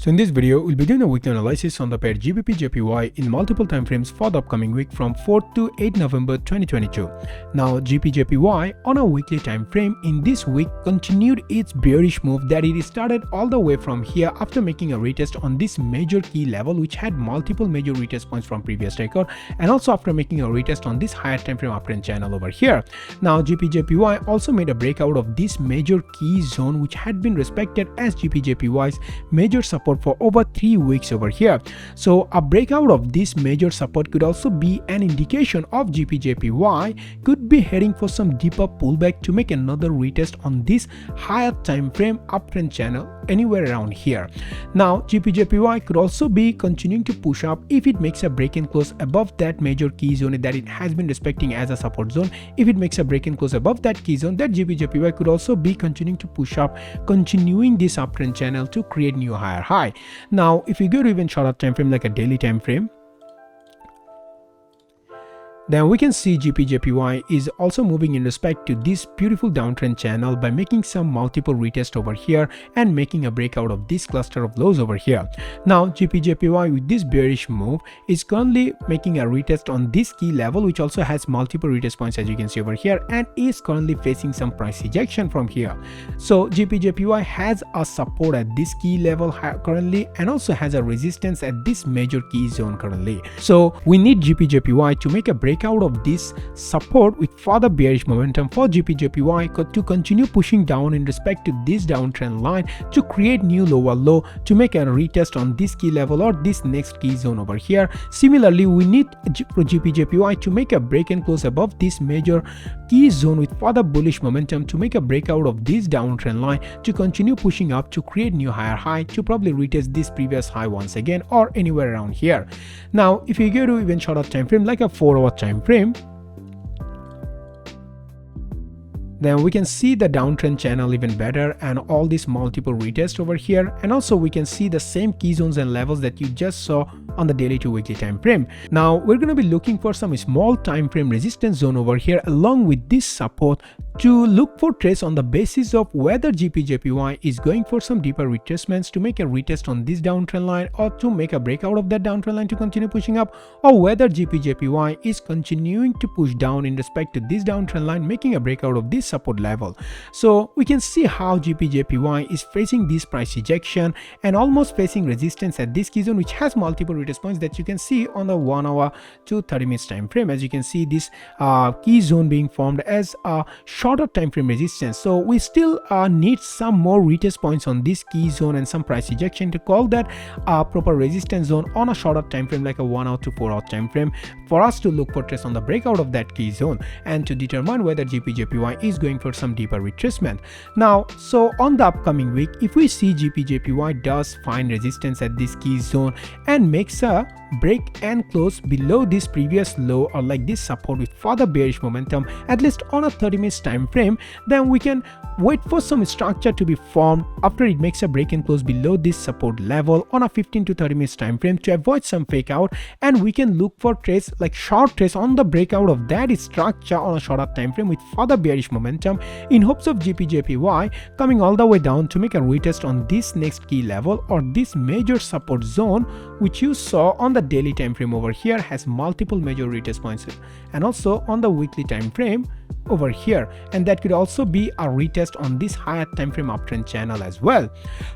So in this video, we'll be doing a weekly analysis on the pair GBPJPY in multiple time frames for the upcoming week from 4th to 8 November 2022. Now GBPJPY on a weekly time frame in this week continued its bearish move that it started all the way from here after making a retest on this major key level which had multiple major retest points from previous record, and also after making a retest on this higher time frame uptrend channel over here. Now GBPJPY also made a breakout of this major key zone which had been respected as GBPJPY's major support for over 3 weeks over here. So a breakout of this major support could also be an indication of GBPJPY could be heading for some deeper pullback to make another retest on this higher time frame uptrend channel anywhere around here. Now GBPJPY could also be continuing to push up if it makes a break and close above that major key zone that it has been respecting as a support zone. If it makes a break and close above that key zone, that GBPJPY could also be continuing to push up, continuing this uptrend channel to create new higher high. Now if you go to even shorter time frame like a daily time frame, then we can see GBPJPY is also moving in respect to this beautiful downtrend channel by making some multiple retest over here and making a breakout of this cluster of lows over here. Now GBPJPY with this bearish move is currently making a retest on this key level which also has multiple retest points as you can see over here, and is currently facing some price ejection from here. So GBPJPY has a support at this key level currently and also has a resistance at this major key zone currently. So we need GBPJPY to make a breakout of this support with further bearish momentum for GBPJPY to continue pushing down in respect to this downtrend line to create new lower low to make a retest on this key level or this next key zone over here. Similarly, we need GBPJPY to make a break and close above this major key zone with further bullish momentum to make a breakout of this downtrend line to continue pushing up to create new higher high to probably retest this previous high once again or anywhere around here. Now if you go to even shorter time frame like a 4-hour time frame, then we can see the downtrend channel even better and all these multiple retests over here, and also we can see the same key zones and levels that you just saw on the daily to weekly time frame. Now we're going to be looking for some small time frame resistance zone over here along with this support to look for trace on the basis of whether GBPJPY is going for some deeper retracements to make a retest on this downtrend line or to make a breakout of that downtrend line to continue pushing up, or whether GBPJPY is continuing to push down in respect to this downtrend line making a breakout of this support level. So we can see how GBPJPY is facing this price ejection and almost facing resistance at this key zone which has multiple retest points that you can see on the 1 hour to 30 minutes time frame. As you can see, this key zone being formed as a shorter time frame resistance. So we still need some more retest points on this key zone and some price ejection to call that a proper resistance zone on a shorter time frame like a 1 hour to 4 hour time frame for us to look for trace on the breakout of that key zone and to determine whether GBPJPY is going for some deeper retracement. Now so on the upcoming week, if we see GBPJPY does find resistance at this key zone and makes a break and close below this previous low or like this support with further bearish momentum at least on a 30 minutes time frame, then we can wait for some structure to be formed after it makes a break and close below this support level on a 15 to 30 minutes time frame to avoid some fake out, and we can look for trace like short trace on the breakout of that structure on a shorter time frame with further bearish momentum in hopes of GBPJPY coming all the way down to make a retest on this next key level or this major support zone which you saw on the daily time frame over here has multiple major retest points, and also on the weekly time frame over here, and that could also be a retest on this higher time frame uptrend channel as well.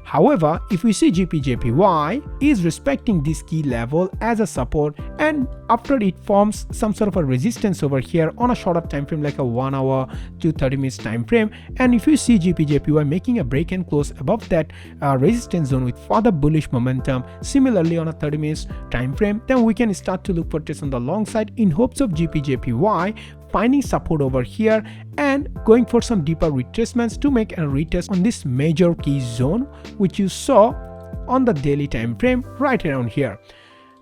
However, if we see GBPJPY is respecting this key level as a support and after it forms some sort of a resistance over here on a shorter time frame like a 1 hour to 30 minutes time frame, and if you see GBPJPY making a break and close above that resistance zone with further bullish momentum similarly on a 30 minutes time frame, then we can start to look for trace on the long side in hopes of GBPJPY finding support over here and going for some deeper retracements to make a retest on this major key zone which you saw on the daily time frame right around here.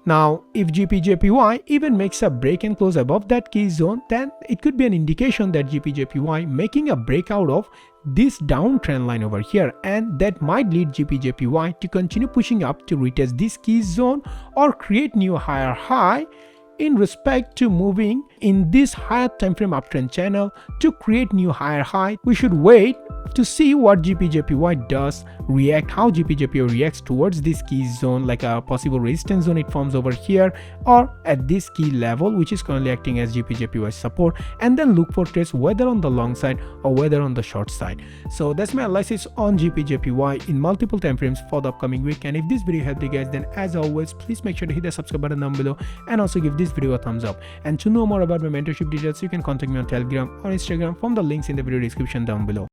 Now if GBPJPY even makes a break and close above that key zone, then it could be an indication that GBPJPY making a breakout of this downtrend line over here, and that might lead GBPJPY to continue pushing up to retest this key zone or create new higher high in respect to moving in this higher time frame uptrend channel to create new higher high. We should wait to see what GBPJPY does react, how GBPJPY reacts towards this key zone, like a possible resistance zone it forms over here or at this key level, which is currently acting as GBPJPY support, and then look for trades whether on the long side or whether on the short side. So that's my analysis on GBPJPY in multiple time frames for the upcoming week. And if this video helped you guys, then as always, please make sure to hit the subscribe button down below and also give this video a thumbs up. And to know more about my mentorship details, you can contact me on Telegram or Instagram from the links in the video description down below.